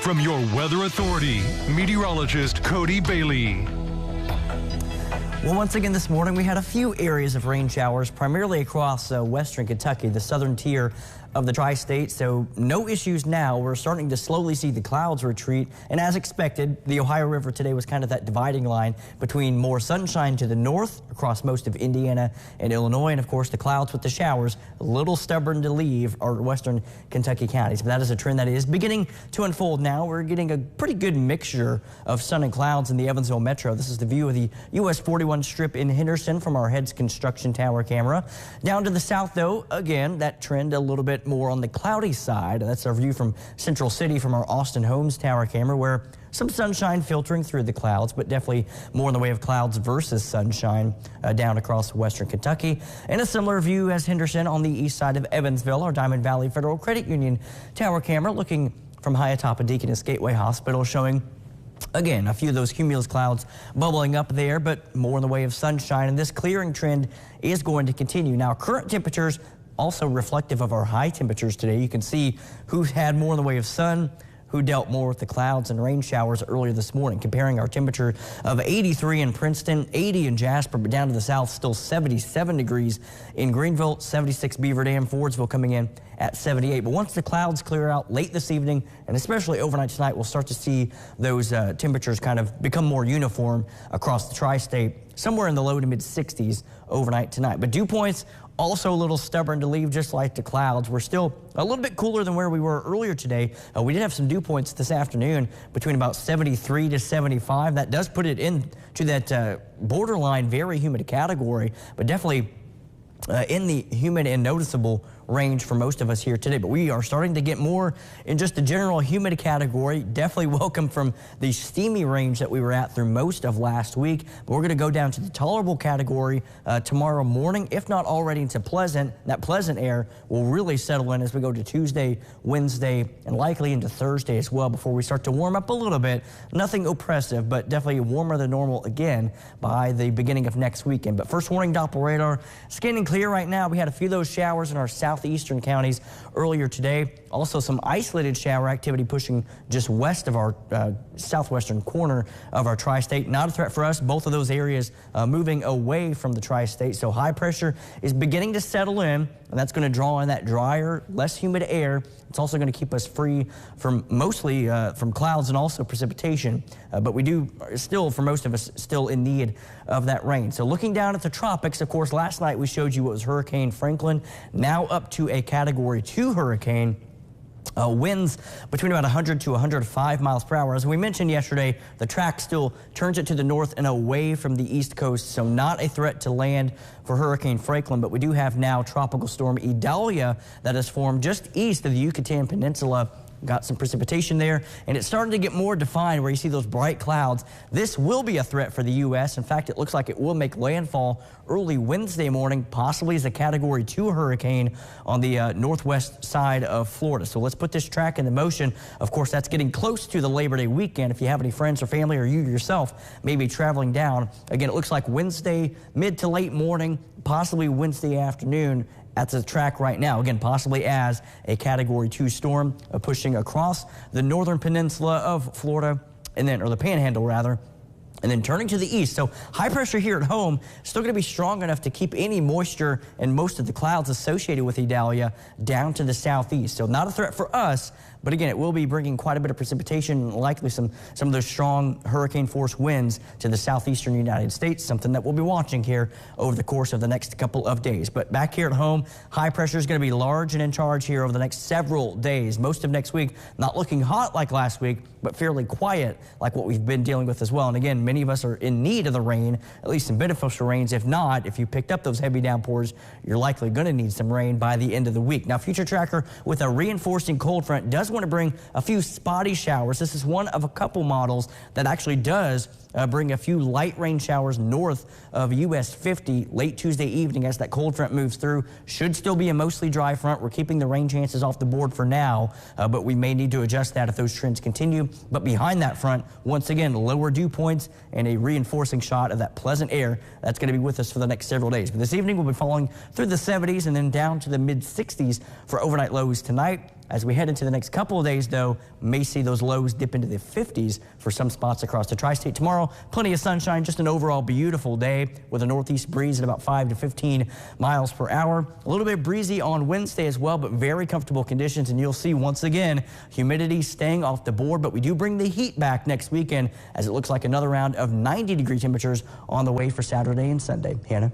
from your weather authority, meteorologist Cody Bailey. Well, once again this morning we had a few areas of rain showers, primarily across western Kentucky, the southern tier of the tri-state. So no issues now. We're starting to slowly see the clouds retreat. And as expected, the Ohio River today was kind of that dividing line between more sunshine to the north across most of Indiana and Illinois. And of course, the clouds with the showers, a little stubborn to leave our western Kentucky counties. But that is a trend that is beginning to unfold now. We're getting a pretty good mixture of sun and clouds in the Evansville metro. This is the view of the US 41 strip in Henderson from our Heads Construction Tower camera. Down to the south, though, again, that trend a little bit more on the cloudy side. That's our view from Central City from our Austin Homes Tower camera, where some sunshine filtering through the clouds, but definitely more in the way of clouds versus sunshine down across western Kentucky. And a similar view as Henderson on the east side of Evansville, our Diamond Valley Federal Credit Union Tower camera looking from high atop of Deaconess Gateway Hospital, showing again, a few of those cumulus clouds bubbling up there, but more in the way of sunshine. And this clearing trend is going to continue. Now, current temperatures also reflective of our high temperatures today. You can see who had more in the way of sun, who dealt more with the clouds and rain showers earlier this morning, comparing our temperature of 83 in Princeton, 80 in Jasper, but down to the south, still 77 degrees in Greenville, 76 Beaver Dam, Fordsville coming in at 78. But once the clouds clear out late this evening, and especially overnight tonight, we'll start to see those temperatures kind of become more uniform across the tri-state, somewhere in the low to mid 60s overnight tonight. But dew points also a little stubborn to leave, just like the clouds. We're still a little bit cooler than where we were earlier today. We did have some dew points this afternoon between about 73 to 75. That does put it into that borderline very humid category, but definitely in the humid and noticeable range for most of us here today. But we are starting to get more in just the general humid category. Definitely welcome from the steamy range that we were at through most of last week. But we're going to go down to the tolerable category tomorrow morning, if not already into pleasant. That pleasant air will really settle in as we go to Tuesday, Wednesday, and likely into Thursday as well before we start to warm up a little bit. Nothing oppressive, but definitely warmer than normal again by the beginning of next weekend. But first warning Doppler radar scanning clear right now. We had a few of those showers in our southeastern counties earlier today. Also some isolated shower activity pushing just west of our southwestern corner of our tri-state. Not a threat for us. Both of those areas moving away from the tri-state. So high pressure is beginning to settle in, and that's going to draw in that drier, less humid air. It's also going to keep us free from mostly from clouds and also precipitation. But we do still, for most of us, still in need of that rain. So looking down at the tropics, of course, last night we showed you what was Hurricane Franklin, now up to a Category 2 hurricane. Winds between about 100 to 105 miles per hour. As we mentioned yesterday, the track still turns it to the north and away from the east coast, so not a threat to land for Hurricane Franklin. But we do have now Tropical Storm Idalia that has formed just east of the Yucatan Peninsula. Got some precipitation there, and it's starting to get more defined where you see those bright clouds. This will be a threat for the U.S. In fact, it looks like it will make landfall early Wednesday morning, possibly as a Category 2 hurricane on the northwest side of Florida. So let's put this track into motion. Of course, that's getting close to the Labor Day weekend. If you have any friends or family or you yourself may be traveling down, again, it looks like Wednesday mid to late morning, possibly Wednesday afternoon. That's the track right now, again, possibly as a Category 2 storm pushing across the northern peninsula of Florida, and then, or the panhandle rather, and then turning to the east. So high pressure here at home, still going to be strong enough to keep any moisture and most of the clouds associated with Idalia down to the southeast. So not a threat for us, but again, it will be bringing quite a bit of precipitation, likely some of those strong hurricane force winds to the southeastern United States, something that we'll be watching here over the course of the next couple of days. But back here at home, high pressure is going to be large and in charge here over the next several days. Most of next week, not looking hot like last week, but fairly quiet like what we've been dealing with as well. And again, many of us are in need of the rain, at least some beneficial rains. If not, if you picked up those heavy downpours, you're likely going to need some rain by the end of the week. Now, Future Tracker with a reinforcing cold front does want to bring a few spotty showers. This is one of a couple models that actually does bring a few light rain showers north of US 50 late Tuesday evening as that cold front moves through. Should still be a mostly dry front. We're keeping the rain chances off the board for now, but we may need to adjust that if those trends continue. But behind that front, once again, lower dew points and a reinforcing shot of that pleasant air that's going to be with us for the next several days. But this evening we'll be falling through the 70s and then down to the mid 60s for overnight lows tonight. As we head into the next couple of days, though, may see those lows dip into the 50s for some spots across the tri-state. Tomorrow, plenty of sunshine, just an overall beautiful day with a northeast breeze at about 5 to 15 miles per hour. A little bit breezy on Wednesday as well, but very comfortable conditions. And you'll see once again, humidity staying off the board, but we do bring the heat back next weekend as it looks like another round of 90-degree temperatures on the way for Saturday and Sunday. Hannah?